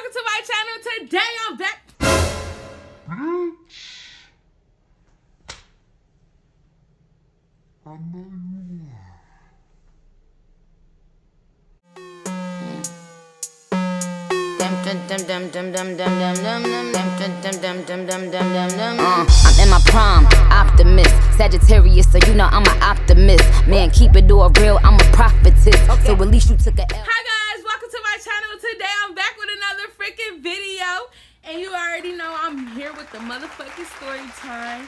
welcome to my channel. Today I'm back. I know you I'm in my prime, optimist, Sagittarius, so you know I'm an optimist. Man, keep it all real, I'm a prophetess. Okay. So at least you took a L. Hi guys, welcome to my channel. Today I'm back with another freaking video, and you already know I'm here with the motherfucking story time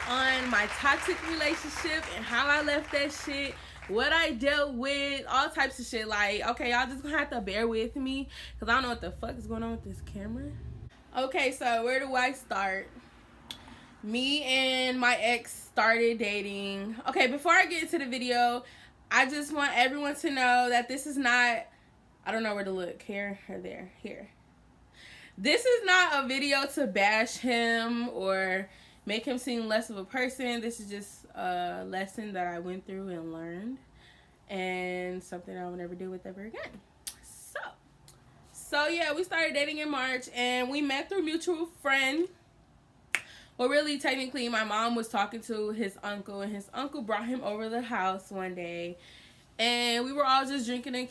on my toxic relationship and how I left that shit, what I dealt with, all types of shit. Like, okay, y'all just gonna have to bear with me because I don't know what the fuck is going on with this camera. Okay, so where do I start? Me and my ex started dating. Okay, before I get into the video, I just want everyone to know that this is not, I don't know where to look, here or there, here. This is not a video to bash him or make him seem less of a person. This is just a lesson that I went through and learned, and something I will never deal with ever again. So yeah, we started dating in March, and we met through mutual friend. Well, really, technically, my mom was talking to his uncle, and his uncle brought him over the house one day, and we were all just drinking and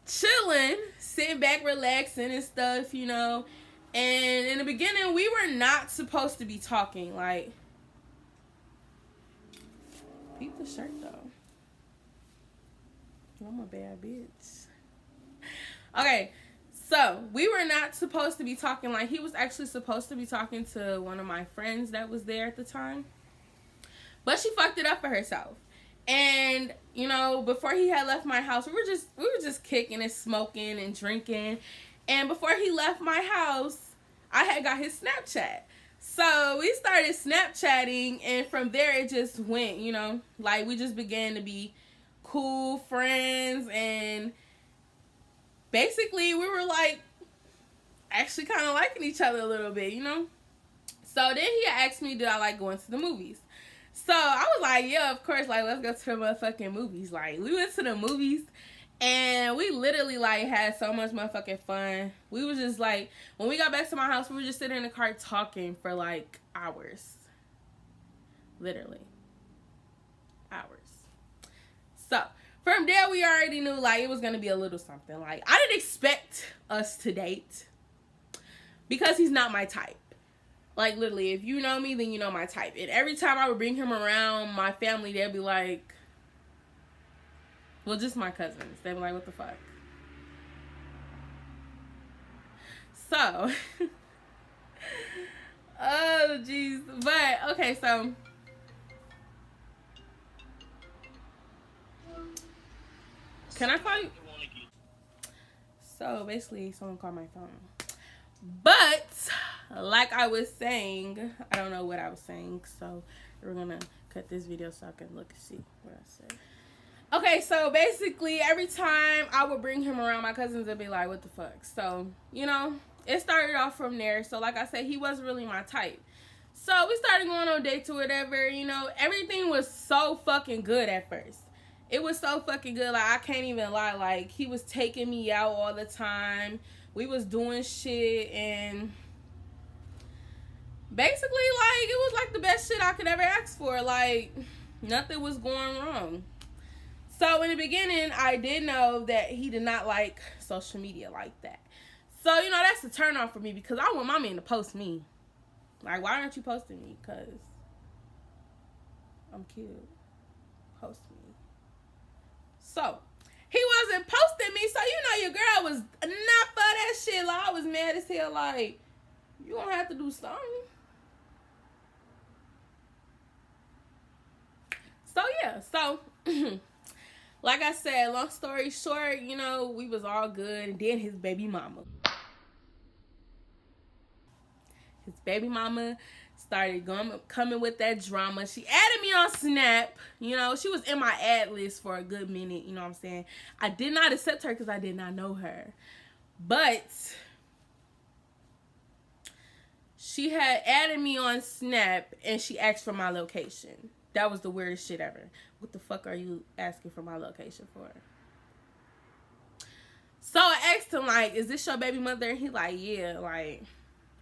chilling, sitting back, relaxing and stuff, you know. And in the beginning, we were not supposed to be talking. Like, peep the shirt though. I'm a bad bitch. Okay, so we were not supposed to be talking. Like, he was actually supposed to be talking to one of my friends that was there at the time, but she fucked it up for herself. And you know, before he had left my house, we were just kicking and smoking and drinking. And before he left my house, I had got his Snapchat. So we started Snapchatting, and from there it just went, you know, like we just began to be cool friends, and basically we were like actually kind of liking each other a little bit, you know. So then he asked me, did I like going to the movies? So I was like, yeah, of course, like, let's go to the motherfucking movies. Like, we went to the movies, and we literally, like, had so much motherfucking fun. We was just, like, when we got back to my house, we were just sitting in the car talking for, like, hours. Literally. Hours. So, from there, we already knew, like, it was going to be a little something. Like, I didn't expect us to date because he's not my type. Like, literally, if you know me, then you know my type. And every time I would bring him around my family, they'd be like, well, just my cousins. They'd be like, what the fuck? So, oh, jeez. But, okay, so, can I call you? So, basically, someone called my phone. But, like I was saying, I don't know what I was saying, so we're gonna cut this video so I can look and see what I said. Okay, so basically, every time I would bring him around, my cousins would be like, what the fuck? So, you know, it started off from there. So, like I said, he wasn't really my type. So, we started going on dates or whatever, you know. Everything was so fucking good at first. It was so fucking good. Like, I can't even lie. Like, he was taking me out all the time. We was doing shit, and basically, like, it was like the best shit I could ever ask for. Like, nothing was going wrong. So in the beginning, I did know that he did not like social media like that. So, you know, that's a turn off for me, because I want my man to post me. Like, why aren't you posting me? Because I'm cute. Post me. So, he wasn't posting me, so you know your girl was not for that shit. Like, I was mad as hell. Like, you don't have to do something. So yeah, so like I said, long story short, you know, we was all good, and then his baby mama started coming with that drama. She added me on Snap. You know, she was in my ad list for a good minute. You know what I'm saying? I did not accept her because I did not know her. But she had added me on Snap, and she asked for my location. That was the weirdest shit ever. What the fuck are you asking for my location for? So I asked him, like, is this your baby mother? And he like, yeah, like,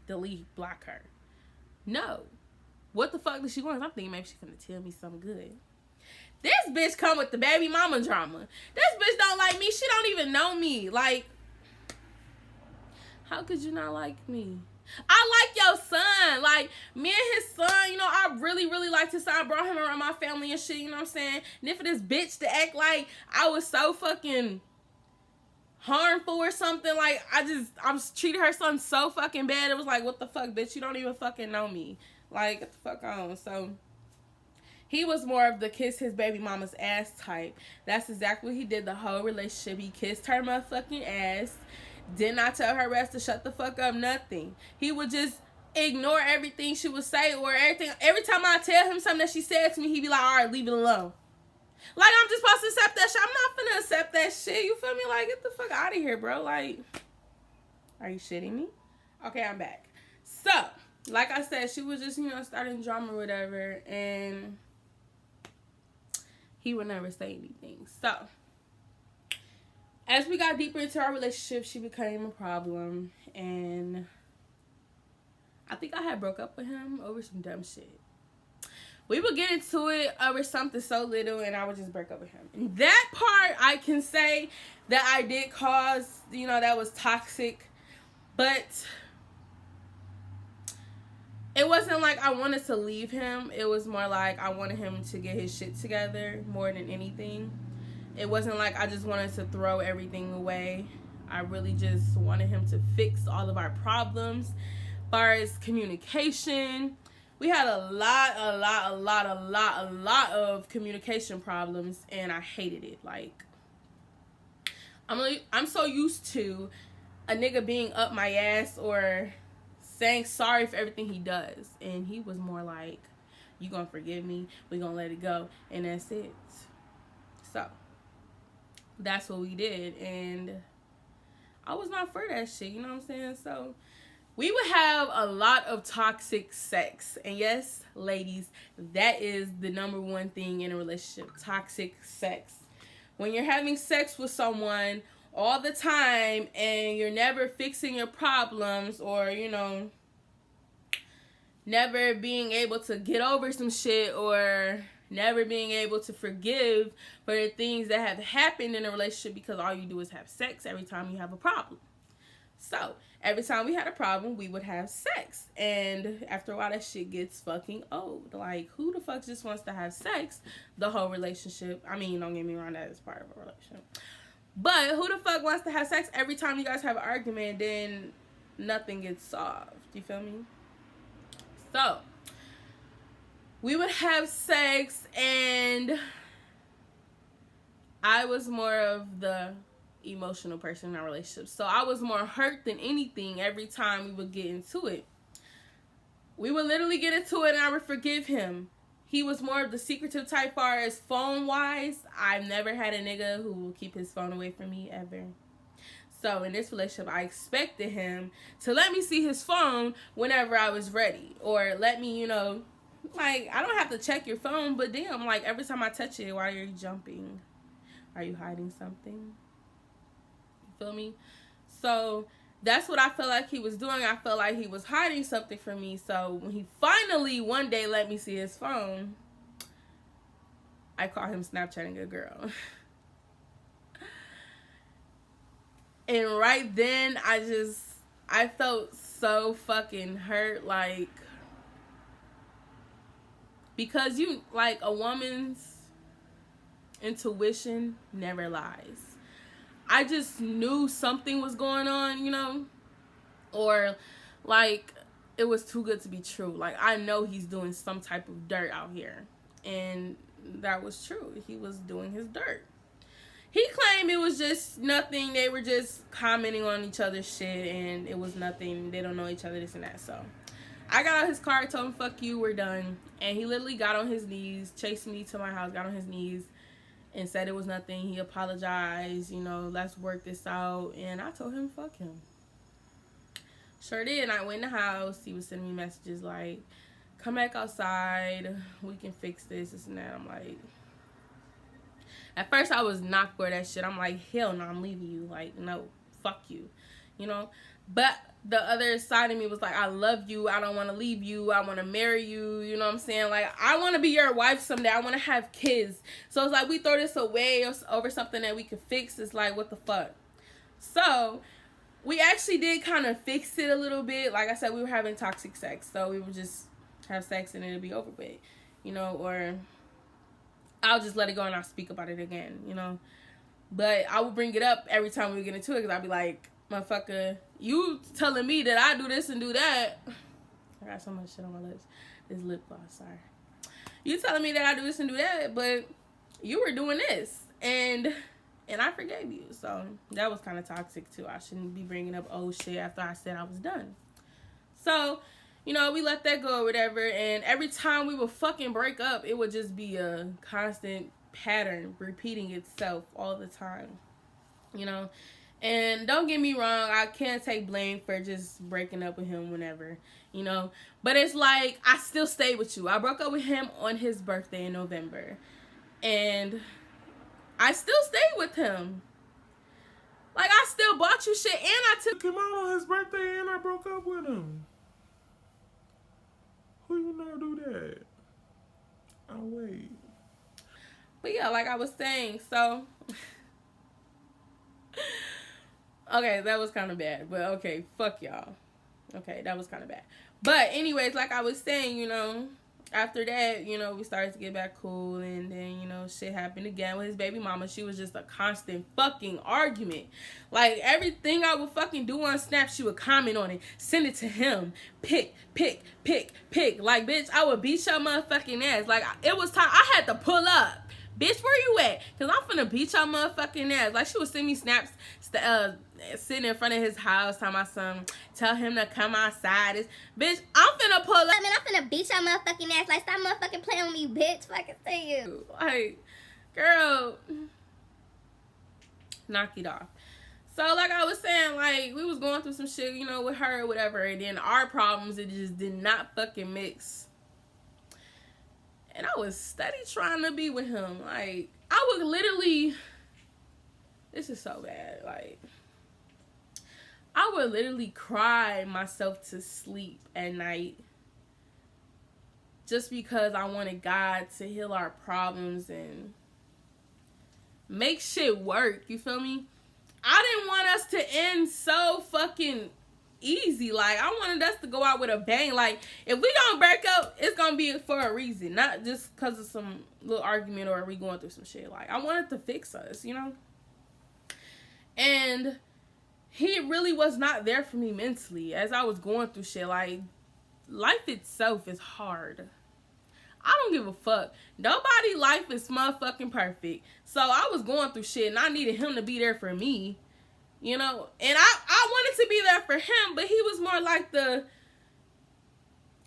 delete, block her. No. What the fuck does she want? I'm thinking maybe she's gonna tell me something good. This bitch come with the baby mama drama. This bitch don't like me. She don't even know me. Like, how could you not like me? I like your son. Like, me and his son, you know, I really, really like his son. I brought him around my family and shit, you know what I'm saying? And then for this bitch to act like I was so fucking harmful or something, like, I was treating her son so fucking bad. It was like, what the fuck, bitch? You don't even fucking know me. Like, get the fuck on. So, he was more of the kiss his baby mama's ass type. That's exactly what he did the whole relationship. He kissed her motherfucking ass. Did not tell her rest to shut the fuck up, nothing. He would just ignore everything she would say or everything. Every time I tell him something that she said to me, he'd be like, all right, leave it alone. Like, I'm just supposed to accept that shit. I'm not finna accept that shit. You feel me? Like, get the fuck out of here, bro. Like, are you shitting me? Okay, I'm back. So, like I said, she was just, you know, starting drama or whatever. And he would never say anything. So, as we got deeper into our relationship, she became a problem. And I think I had broke up with him over some dumb shit. We would get into it over something so little, and I would just break up with him. And that part, I can say that I did cause, you know, that was toxic. But it wasn't like I wanted to leave him. It was more like I wanted him to get his shit together more than anything. It wasn't like I just wanted to throw everything away. I really just wanted him to fix all of our problems. As far as communication, we had a lot of communication problems, and I hated it. Like, I'm so used to a nigga being up my ass or saying sorry for everything he does, and he was more like, you gonna forgive me, we gonna let it go, and that's it. So that's what we did, and I was not for that shit, you know what I'm saying? So we would have a lot of toxic sex. And yes, ladies, that is the number one thing in a relationship, toxic sex. When you're having sex with someone all the time and you're never fixing your problems, or, you know, never being able to get over some shit, or never being able to forgive for the things that have happened in a relationship, because all you do is have sex every time you have a problem. So, every time we had a problem, we would have sex. And after a while, that shit gets fucking old. Like, who the fuck just wants to have sex the whole relationship? I mean, don't get me wrong, that is part of a relationship. But who the fuck wants to have sex every time you guys have an argument, then nothing gets solved? You feel me? So, we would have sex, and I was more of the emotional person in our relationship. So I was more hurt than anything every time we would get into it. We would literally get into it and I would forgive him. He was more of the secretive type. Far as phone wise, I've never had a nigga who will keep his phone away from me ever. So in this relationship, I expected him to let me see his phone whenever I was ready, or let me, you know, like, I don't have to check your phone, but damn, like, every time I touch it, why are you jumping? Are you hiding something? Feel me? So that's what I felt like he was doing. I felt like he was hiding something from me. So when he finally one day let me see his phone, I caught him Snapchatting a girl. And right then I felt so fucking hurt, like, because you, like, a woman's intuition never lies. I just knew something was going on, you know, or like it was too good to be true. Like, I know he's doing some type of dirt out here, and that was true. He was doing his dirt. He claimed it was just nothing. They were just commenting on each other's shit, and it was nothing. They don't know each other, this and that. So I got out his car, told him, fuck you, we're done. And he literally got on his knees, chased me to my house, got on his knees, and said it was nothing. He apologized, you know, let's work this out. And I told him, fuck him. Sure did. And I went in the house. He was sending me messages like, come back outside. We can fix this and that. I'm like, at first I was not for that shit. I'm like, hell no, I'm leaving you. Like, no, fuck you, you know. But the other side of me was like, I love you, I don't want to leave you, I want to marry you, you know what I'm saying? Like, I want to be your wife someday, I want to have kids. So it's like, we throw this away over something that we could fix. It's like, what the fuck? So we actually did kind of fix it a little bit. Like I said, we were having toxic sex, so we would just have sex and it'd be over with, you know, or I'll just let it go and I'll speak about it again, you know. But I would bring it up every time we get into it, because I'd be like, motherfucker, you telling me that I do this and do that. I got so much shit on my lips. This lip gloss, sorry. You telling me that I do this and do that, but you were doing this. And I forgave you. So that was kind of toxic too. I shouldn't be bringing up old shit after I said I was done. So, you know, we let that go or whatever. And every time we would fucking break up, it would just be a constant pattern repeating itself all the time, you know. And don't get me wrong, I can't take blame for just breaking up with him whenever, you know. But it's like, I still stayed with you. I broke up with him on his birthday in November. And I still stayed with him. Like, I still bought you shit, and I took him out on his birthday, and I broke up with him. Who you know do that? I'll wait. But yeah, like I was saying, so okay, that was kind of bad. But okay, fuck y'all. Okay, that was kind of bad. But anyways, like I was saying, you know, after that, you know, we started to get back cool, and then, you know, shit happened again with his baby mama. She was just a constant fucking argument. Like, everything I would fucking do on Snap, she would comment on it, send it to him, pick. Like, bitch, I would beat your motherfucking ass. Like, it was time, I had to pull up. Bitch, where you at? Because I'm finna beat your motherfucking ass. Like, she would send me snaps sitting in front of his house, telling my son, tell him to come outside. Bitch, I'm finna pull up. I mean, I'm finna beat your motherfucking ass. Like, stop motherfucking playing with me, bitch. Fucking say you. Like, girl, knock it off. So, like I was saying, like, we was going through some shit, you know, with her or whatever. And then our problems, it just did not fucking mix. And I was steady trying to be with him. Like, I would literally, this is so bad. Like, I would literally cry myself to sleep at night just because I wanted God to heal our problems and make shit work. You feel me? I didn't want us to end so fucking easy. Like, I wanted us to go out with a bang. Like, if we don't break up, it's gonna be for a reason, not just because of some little argument or we going through some shit. Like, I wanted to fix us, you know. And he really was not there for me mentally as I was going through shit. Like, life itself is hard. I don't give a fuck. Nobody's life is motherfucking perfect. So I was going through shit and I needed him to be there for me. You know, and I wanted to be there for him, but he was more like the,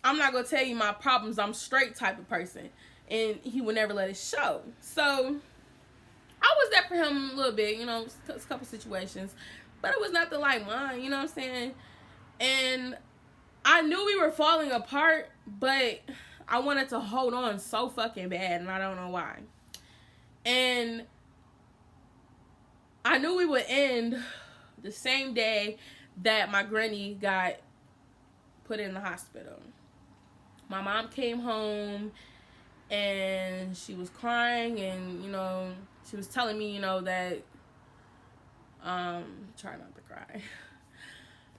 I'm not going to tell you my problems, I'm straight type of person. And he would never let it show. So I was there for him a little bit, you know, a couple situations. But it was nothing like mine, you know what I'm saying? And I knew we were falling apart, but I wanted to hold on so fucking bad, and I don't know why. And I knew we would end the same day that my granny got put in the hospital. My mom came home and she was crying, and, you know, she was telling me, you know, that try not to cry.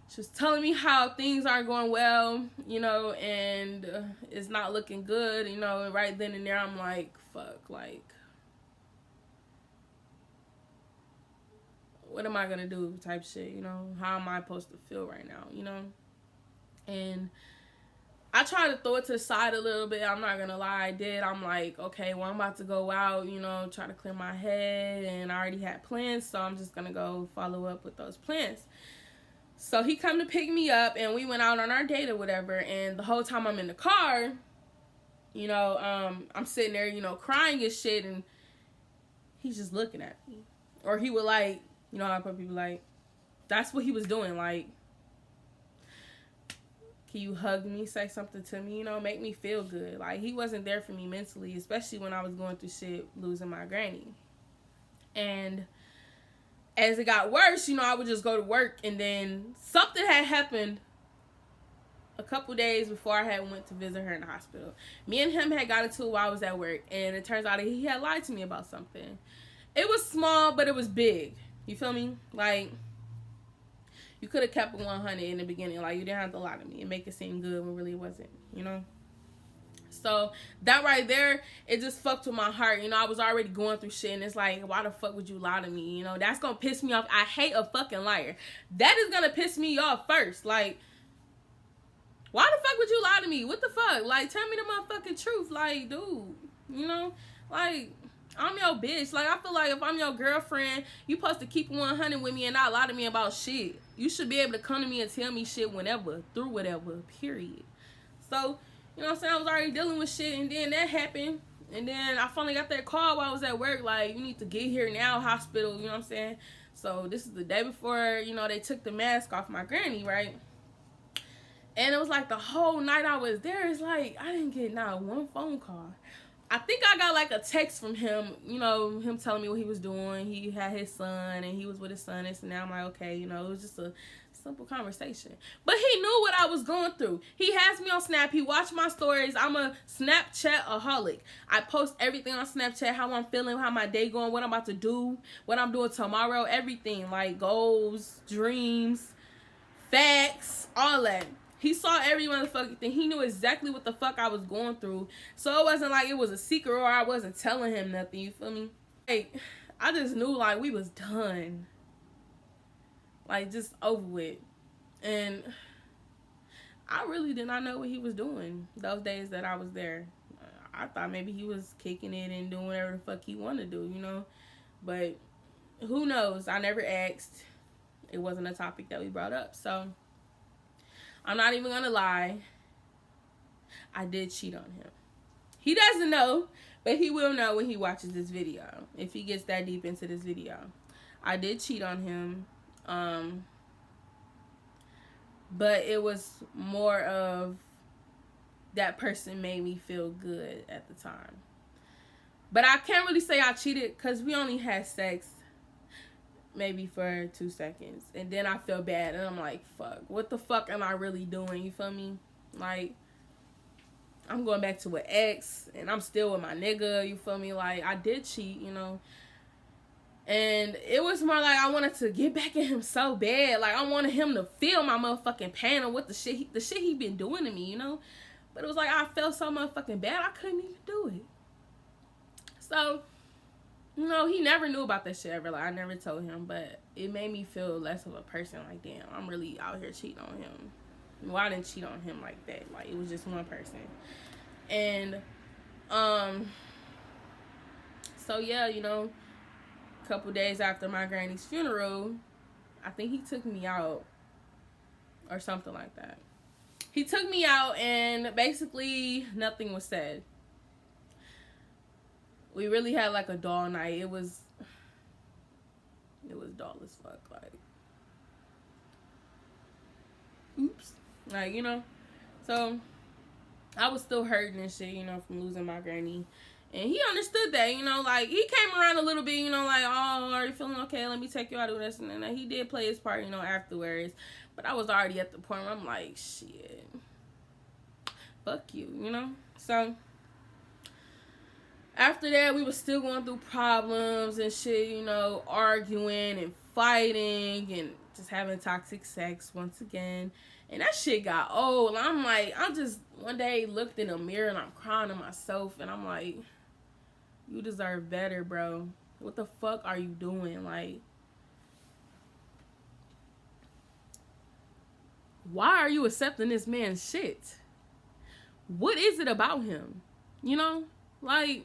She was telling me how things aren't going well, you know, and it's not looking good, you know. And right then and there, I'm like, fuck, like, what am I gonna do type shit, you know? How am I supposed to feel right now, you know? And I tried to throw it to the side a little bit. I'm not gonna lie, I did. I'm like, okay, well, I'm about to go out, you know, try to clear my head, and I already had plans, so I'm just gonna go follow up with those plans. So he come to pick me up, and we went out on our date or whatever, and the whole time I'm in the car, you know, I'm sitting there, you know, crying and shit, and he's just looking at me. Or he would, like, you know how people like, that's what he was doing, like, can you hug me, say something to me, you know, make me feel good. Like, he wasn't there for me mentally, especially when I was going through shit, losing my granny. And as it got worse, I would just go to work, and then something had happened a couple days before I had went to visit her in the hospital. Me and him had got into it while I was at work, and it turns out that he had lied to me about something. It was small, but it was big. You feel me? Like, you could have kept it 100 in the beginning. Like, you didn't have to lie to me and make it seem good when really it wasn't, So, that right there, it just fucked with my heart. I was already going through shit, and it's like, why the fuck would you lie to me? That's gonna piss me off. I hate a fucking liar. That is gonna piss me off first. Like, why the fuck would you lie to me? What the fuck? Like, tell me the motherfucking truth. Like, dude, like, I'm your bitch. Like, I feel like if I'm your girlfriend, you supposed to keep 100 with me and not lie to me about shit. You should be able to come to me and tell me shit whenever, through whatever, period. So, you know what I'm saying? I was already dealing with shit, and then that happened. And then I finally got that call while I was at work, like, you need to get here now, hospital, you know what I'm saying? So, this is the day before, they took the mask off my granny, right? And it was like the whole night I was there, it's like, I didn't get not one phone call. I think I got like a text from him, him telling me what he was doing. He had his son, and he was with his son, and so now I'm like, okay, it was just a simple conversation. But he knew what I was going through. He has me on Snap. He watched my stories. I'm a Snapchat-aholic. I post everything on Snapchat, how I'm feeling, how my day going, what I'm about to do, what I'm doing tomorrow, everything, like goals, dreams, facts, all that. He saw every motherfucking thing. He knew exactly what the fuck I was going through. So it wasn't like it was a secret or I wasn't telling him nothing. You feel me? Like, I just knew, like, we was done. Like, just over with. And I really did not know what he was doing those days that I was there. I thought maybe he was kicking it and doing whatever the fuck he wanted to do, But who knows? I never asked. It wasn't a topic that we brought up. So I'm not even gonna lie. I did cheat on him. He doesn't know, but he will know when he watches this video. If he gets that deep into this video. I did cheat on him. But it was more of that person made me feel good at the time. But I can't really say I cheated because we only had sex maybe for 2 seconds, and then I feel bad, and I'm like, fuck, what the fuck am I really doing? You feel me? Like, I'm going back to an ex, and I'm still with my nigga, you feel me? Like, I did cheat, and it was more like I wanted to get back at him so bad. Like, I wanted him to feel my motherfucking pain and what the shit he been doing to me, but it was like I felt so motherfucking bad I couldn't even do it. So he never knew about that shit ever. Like, I never told him, but it made me feel less of a person. Like, damn, I'm really out here cheating on him. Well, I didn't cheat on him like that. Like, it was just one person. And, so yeah, a couple days after my granny's funeral, I think he took me out or something like that. He took me out, and basically nothing was said. We really had like a dull night. It was dull as fuck. Like, oops. Like, so I was still hurting and shit, from losing my granny. And he understood that, like, he came around a little bit, like, oh, are you feeling okay? Let me take you out of this. And then he did play his part, afterwards. But I was already at the point where I'm like, shit, fuck you, So after that, we was still going through problems and shit, arguing and fighting and just having toxic sex once again. And that shit got old. I'm like, I just one day looked in the mirror and I'm crying to myself. And I'm like, you deserve better, bro. What the fuck are you doing? Like, why are you accepting this man's shit? What is it about him? Like,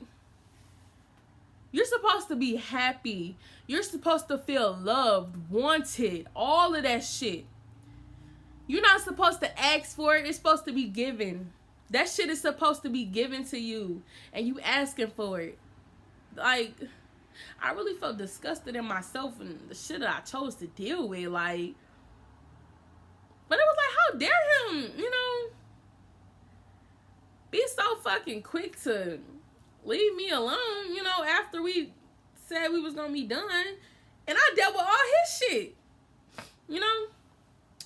you're supposed to be happy. You're supposed to feel loved, wanted, all of that shit. You're not supposed to ask for it. It's supposed to be given. That shit is supposed to be given to you, and you asking for it. Like, I really felt disgusted in myself and the shit that I chose to deal with. Like, but it was like, how dare him, be so fucking quick to leave me alone, after we said we was gonna be done. And I dealt with all his shit, you know?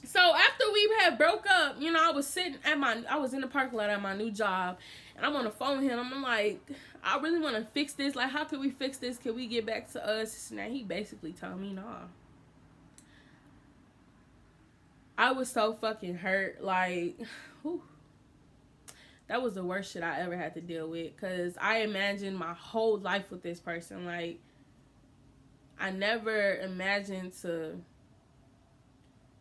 So after we had broke up, you know, I was in the parking lot at my new job, and I'm on the phone with him. I'm like, I really want to fix this. Like, how can we fix this? Can we get back to us? And he basically told me, nah. I was so fucking hurt. Like, whew. That was the worst shit I ever had to deal with. Because I imagined my whole life with this person. Like, I never imagined to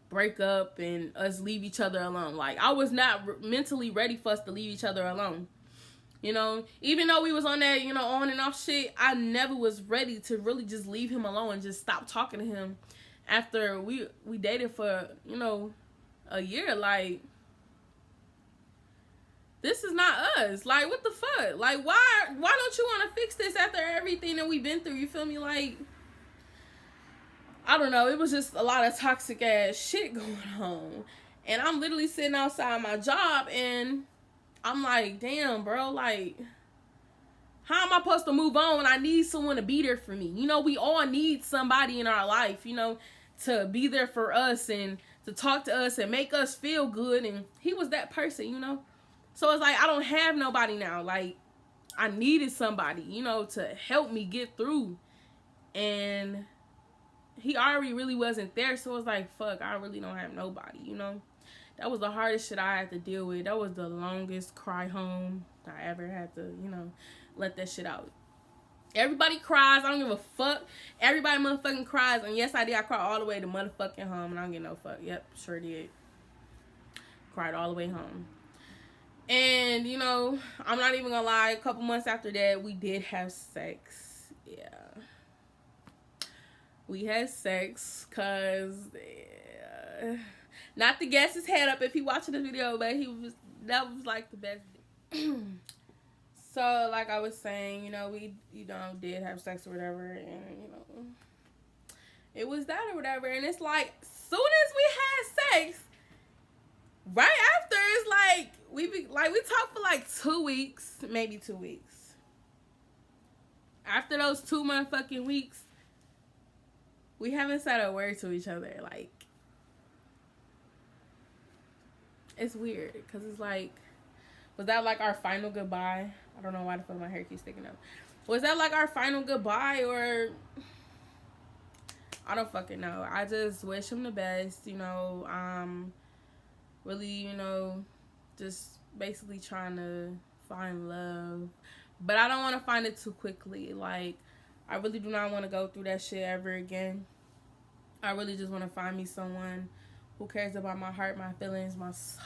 break up and us leave each other alone. Like, I was not mentally ready for us to leave each other alone. You know, even though we was on that, you know, on and off shit, I never was ready to really just leave him alone and just stop talking to him after we dated for, you know, a year. Like, this is not us. Like, what the fuck? Like, why don't you want to fix this after everything that we've been through? You feel me? Like, I don't know. It was just a lot of toxic ass shit going on. And I'm literally sitting outside my job and I'm like, damn, bro, like, how am I supposed to move on when I need someone to be there for me? You know, we all need somebody in our life, you know, to be there for us and to talk to us and make us feel good. And he was that person, you know. So it's like, I don't have nobody now. Like, I needed somebody, you know, to help me get through. And he already really wasn't there. So it's like, fuck, I really don't have nobody, you know. That was the hardest shit I had to deal with. That was the longest cry home I ever had to, you know, let that shit out. Everybody cries. I don't give a fuck. Everybody motherfucking cries. And yes, I did. I cried all the way to motherfucking home. And I don't give no fuck. Yep, sure did. Cried all the way home. And, you know, I'm not even gonna lie. A couple months after that, we did have sex. Yeah. We had sex because... not to gas his head up if he watching this video, but that was like the best. So, like I was saying, you know, we, you know, did have sex or whatever, and, you know, it was that or whatever. And it's like, soon as we had sex, right after, it's like, we talked for like 2 weeks, maybe 2 weeks. After those 2 motherfucking weeks, we haven't said a word to each other. Like, it's weird, because it's like, was that like our final goodbye? I don't know why the fuck my hair keeps sticking up. Was that like our final goodbye, or... I don't fucking know. I just wish him the best, you know. Really, you know, just basically trying to find love. But I don't want to find it too quickly. Like, I really do not want to go through that shit ever again. I really just want to find me someone who cares about my heart, my feelings, my soul,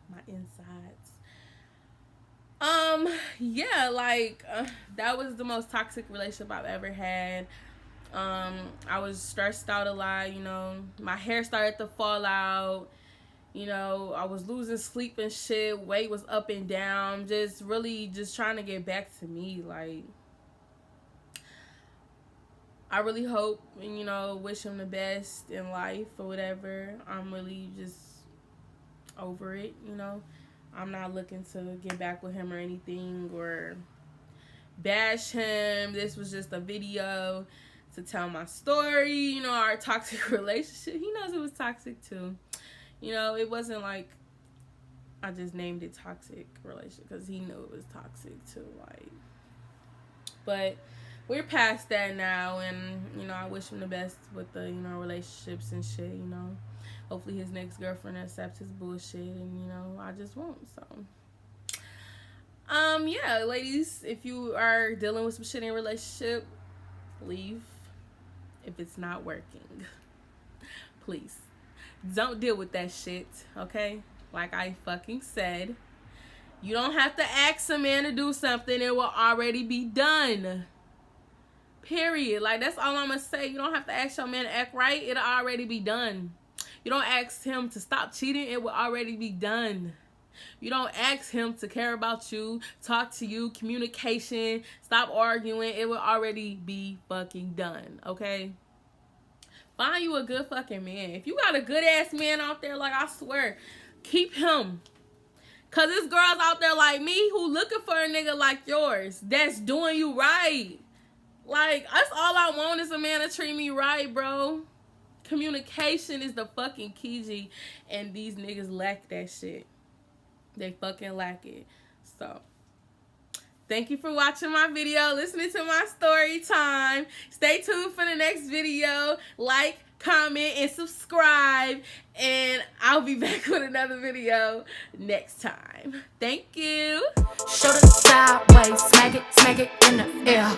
my insides. Yeah, like, that was the most toxic relationship I've ever had. I was stressed out a lot, you know. My hair started to fall out. You know, I was losing sleep and shit. Weight was up and down. Just really just trying to get back to me. Like, I really hope and, you know, wish him the best in life or whatever. I'm really just over it, you know. I'm not looking to get back with him or anything or bash him. This was just a video to tell my story, you know, our toxic relationship. He knows it was toxic too. You know, it wasn't like I just named it toxic relationship because he knew it was toxic too. Like, but we're past that now, and, you know, I wish him the best with the, you know, relationships and shit, you know. Hopefully his next girlfriend accepts his bullshit, and, you know, I just won't, so. Yeah, ladies, if you are dealing with some shit in a relationship, leave if it's not working. Please. Don't deal with that shit, okay? Like I fucking said. You don't have to ask a man to do something. It will already be done. Period. Like, that's all I'm going to say. You don't have to ask your man to act right. It'll already be done. You don't ask him to stop cheating. It will already be done. You don't ask him to care about you, talk to you, communication, stop arguing. It will already be fucking done, okay? Find you a good fucking man. If you got a good ass man out there, like, I swear, keep him. Cause there's girls out there like me who looking for a nigga like yours that's doing you right. Like, that's all I want is a man to treat me right, bro. Communication is the fucking key, G. And these niggas lack that shit. They fucking lack it. So, thank you for watching my video, listening to my story time. Stay tuned for the next video. Like, comment, and subscribe. And I'll be back with another video next time. Thank you. Shoulder sideways, smack it in the air.